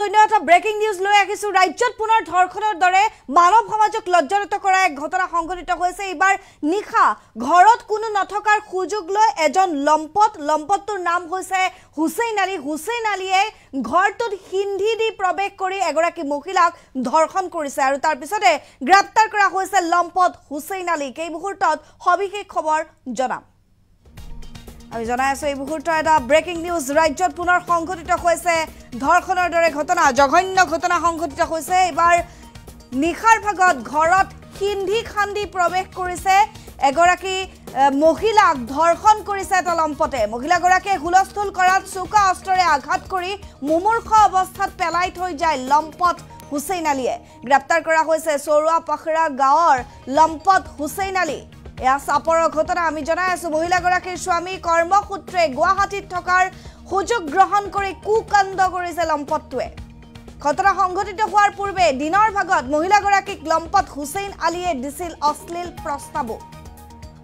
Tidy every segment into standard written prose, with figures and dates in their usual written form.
অন্য এটা breaking news লৈ আহিছো ৰাজ্যত পুনৰ ধৰ্ষণৰ দৰে মানৱ সমাজক লজ্জানত কৰা এক ঘটনা সংঘটিত হৈছে এইবাৰ নিখা ঘৰত কোনো নথকাৰ সুযোগ লৈ এজন লম্পটৰ নাম হৈছে হুছেইন আলীয়ে ঘৰটোত হিন্ধি দি প্ৰৱেশ কৰি এগৰাকী মহিলাক ধৰ্ষণ কৰিছে আৰু তাৰ পিছতে গ্ৰেপ্তাৰ কৰা হৈছে লম্পট হুছেইন আলীক এই মুহূৰ্তত সবিশেষ খবৰ জনাম আমি জনাই আছো এই মুহূৰ্তত এটা ব্ৰেকিং নিউজ ৰাজ্যত পুনৰ সংঘটিত হৈছে ধৰ্ষণৰ দৰে ঘটনা জঘন্য ঘটনা সংঘটিত হৈছে এবাৰ নিখাৰ ভাগত ঘৰত হিন্ধি খান্দি প্ৰৱেশ কৰিছে এগৰাকী মহিলাক ধৰ্ষণ কৰিছে এটা লম্পটে মহিলাগৰাকীয়ে হুলস্থুল কৰাত চোকা অস্ত্ৰৰে আঘাত কৰি মুমূৰ্ষ অৱস্থাত পেলাই থৈ যায় লম্পট হুছেইন আলীয়ে গ্ৰেপ্তাৰ কৰা হৈছে চৰুৱা পখৰা গাঁৱৰ লম্পট হুছেইন আলী এয়া সাপৰ ঘটনা আমি জনাই আছো মহিলাগৰাকীৰ স্বামী কৰ্মসূত্ৰে গুৱাহাটীত থকাৰ সুযোগ গ্ৰহণ কৰি কুকাণ্ড কৰিছে লম্পটটোৱে ঘটনা সংঘটিত হোৱাৰ পূৰ্বে দিনৰ ভাগত মহিলাগৰাকীক লম্পট হুছেইন আলীয়ে দিছিল অশ্লীল প্ৰস্তাৱ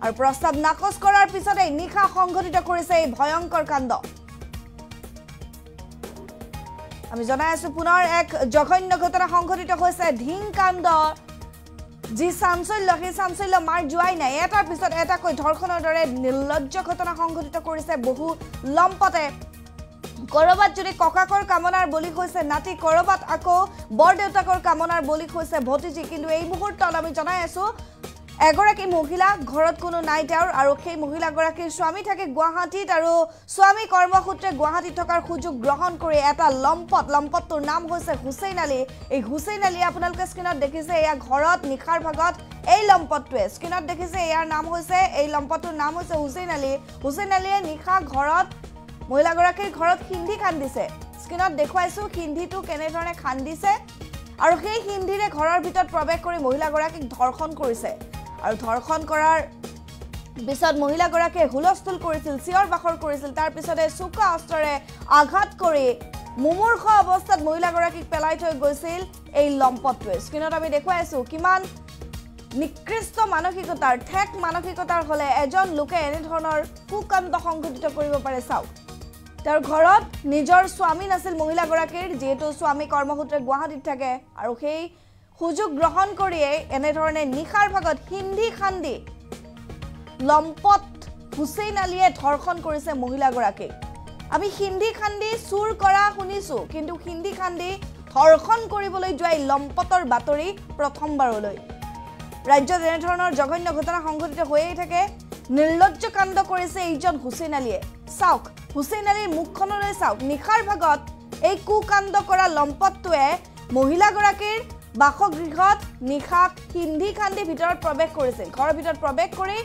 আৰু প্ৰস্তাৱ নাকচ কৰাৰ পিছতে নিখা সংঘটিত কৰিছে এই ভয়ংকৰ কাণ্ড আমি জনাই আছো পুনৰ এক জঘন্য ঘটনা সংঘটিত হৈছে ধিং কাণ্ড যি চাঞ্চল্য মাৰ যোৱাই নাই এটাৰ পিছত এটাকৈ ধৰ্ষণৰ দৰে নিৰ্লজ্জ ঘটনা সংঘটিত কৰিছে বহু লম্পটে কৰবাত যদি ককাকৰ কামনাৰ বলি হৈছে নাতি কৰবাত আকৌ বৰদেউতাকৰ কামনাৰ বলি হৈছে ভতিজী কিন্তু এই মুহূৰ্তত আমি জনাই আছো এগৰাকী মহিলা ঘৰত কোনো নাই তেওঁৰ আৰু সেই মহিলাগৰাকীৰ স্বামী থাকে গুৱাহাটীত আৰু স্বামী কৰ্মসূত্ৰে গুৱাহাটীত থকাৰ সুযোগ গ্ৰহণ কৰি এটা লম্পটটোৰ নাম হৈছে হুছেইন আলী এই হুছেইন আলী আপোনালোকে স্ক্ৰীনত দেখিছে এয়া ঘৰত নিখাৰ ভাগত এই লম্পটটোৱে স্ক্ৰীনত দেখিছে ইয়াৰ নাম হৈছে এই লম্পটটোৰ নাম হৈছে হুছেইন আলীয়ে নিখা ঘৰত মহিলাগৰাকীৰ ঘৰত হিন্ধি খান্দিছে স্ক্ৰীনত দেখুৱাইছো হিন্দিটো কেনেধৰণে খান্দিছে আৰু সেই হিন্দিৰে ঘৰৰ ভিতৰত প্ৰৱেশ কৰি মহিলাগৰাকীক ধৰ্ষণ কৰিছে আৰু ধৰ্ষণ কৰাৰ পিছত মহিলাগৰাকীয়ে হুলস্থুল কৰিছিল চিঞৰ বাখৰ কৰিছিল তাৰ পিছতে চোকা অস্ত্ৰৰে আঘাত কৰি মুমূৰ্ষ অৱস্থাত মহিলাগৰাকীক পেলাই থৈ গৈছিল এই লম্পটটোৱে স্ক্ৰীনত আমি দেখুৱাইছো কিমান নিকৃষ্ট মানসিকতাৰ ঠেক মানসিকতাৰ হলে এজন লোকে এনে ধৰণৰ কুকাণ্ড সংঘটিত কৰিব পাৰে চাওক তেওঁৰ ঘৰত নিজৰ স্বামী নাছিল মহিলাগৰাকীৰ যেহেতু স্বামী কৰ্মসূত্ৰে গুৱাহাটীত থাকে আৰু সেই সুযোগ গ্ৰহণ কৰিয়ে এনে ধৰণে নিখাৰ ভাগত হিন্ধি খান্দি লম্পট হুছেইন আলীয়ে ধৰ্ষণ কৰিছে মহিলাগৰাকীক আমি হিন্ধি খান্দি চুৰ কৰা শুনিছো কিন্তু হিন্ধি খান্দি ধৰ্ষণ কৰিবলৈ যোৱা লম্পটৰ বাতৰি প্ৰথমবাৰলৈ ৰাজ্যত এনে ধৰণৰ জঘন্য ঘটনা সংঘটিত হৈয়ে থাকে নিৰ্লজ্জ কাণ্ড কৰিছে এইজন হুছেইন আলীয়ে চাওক হুছেইন আলীৰ মুখখনলৈ চাওক নিখাৰ ভাগত এই কুকাণ্ড কৰা লম্পটটোৱে মহিলাগৰাকীৰ বাসগৃহত নিখা হিন্ধি খান্দি ভিতৰত প্ৰৱেশ কৰিছিল ঘৰৰ ভিতৰত প্ৰৱেশ কৰি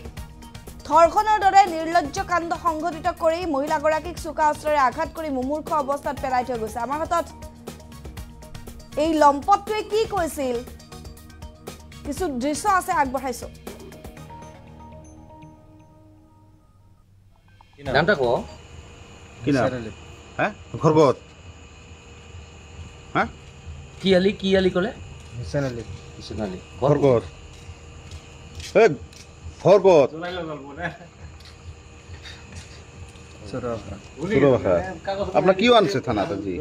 ধৰ্ষণৰ দৰে নিৰ্লজ্জ কাণ্ড সংঘটিত কৰি মহিলাগৰাকীক চোকা অস্ত্ৰৰে আঘাত কৰি মুমূৰ্ষ অৱস্থাত পেলাই থৈ গৈছে আমাৰ হাতত এই লম্পটটোৱে কি কৈছিল কিছু দৃশ্য আছে আগবঢ়াইছো নামটা কো কি নাম হ্যাঁ ঘরগত হ্যাঁ কি আলী কলে হুছেইন আলী ঘরগত এ ঘরগত সুরবাখা আপনার কি আনছে থানাতে জি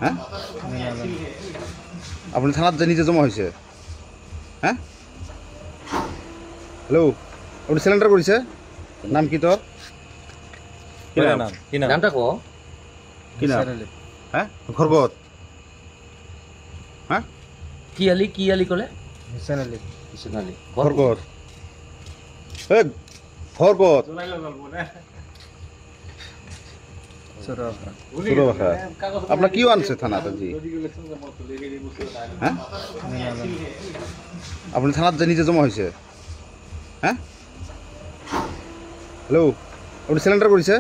হ্যাঁ আপনি থানাত যে নিজে জমা হয়েছে হ্যাঁ হ্যালো আপনি সিলিন্ডার করেছে নাম কি তোর নামটা কো কি নাম হ্যাঁ ঘরগত হ্যাঁ কি আলী কলে হুছেইন আলী ঘরগত এ ঘরগত সুরবাখা আপনার কি আনছে থানাতে জি হ্যাঁ আপনি থানাত যে নিজে জমা হয়েছে হ্যাঁ হ্যালো আপনি সিলিন্ডার করেছে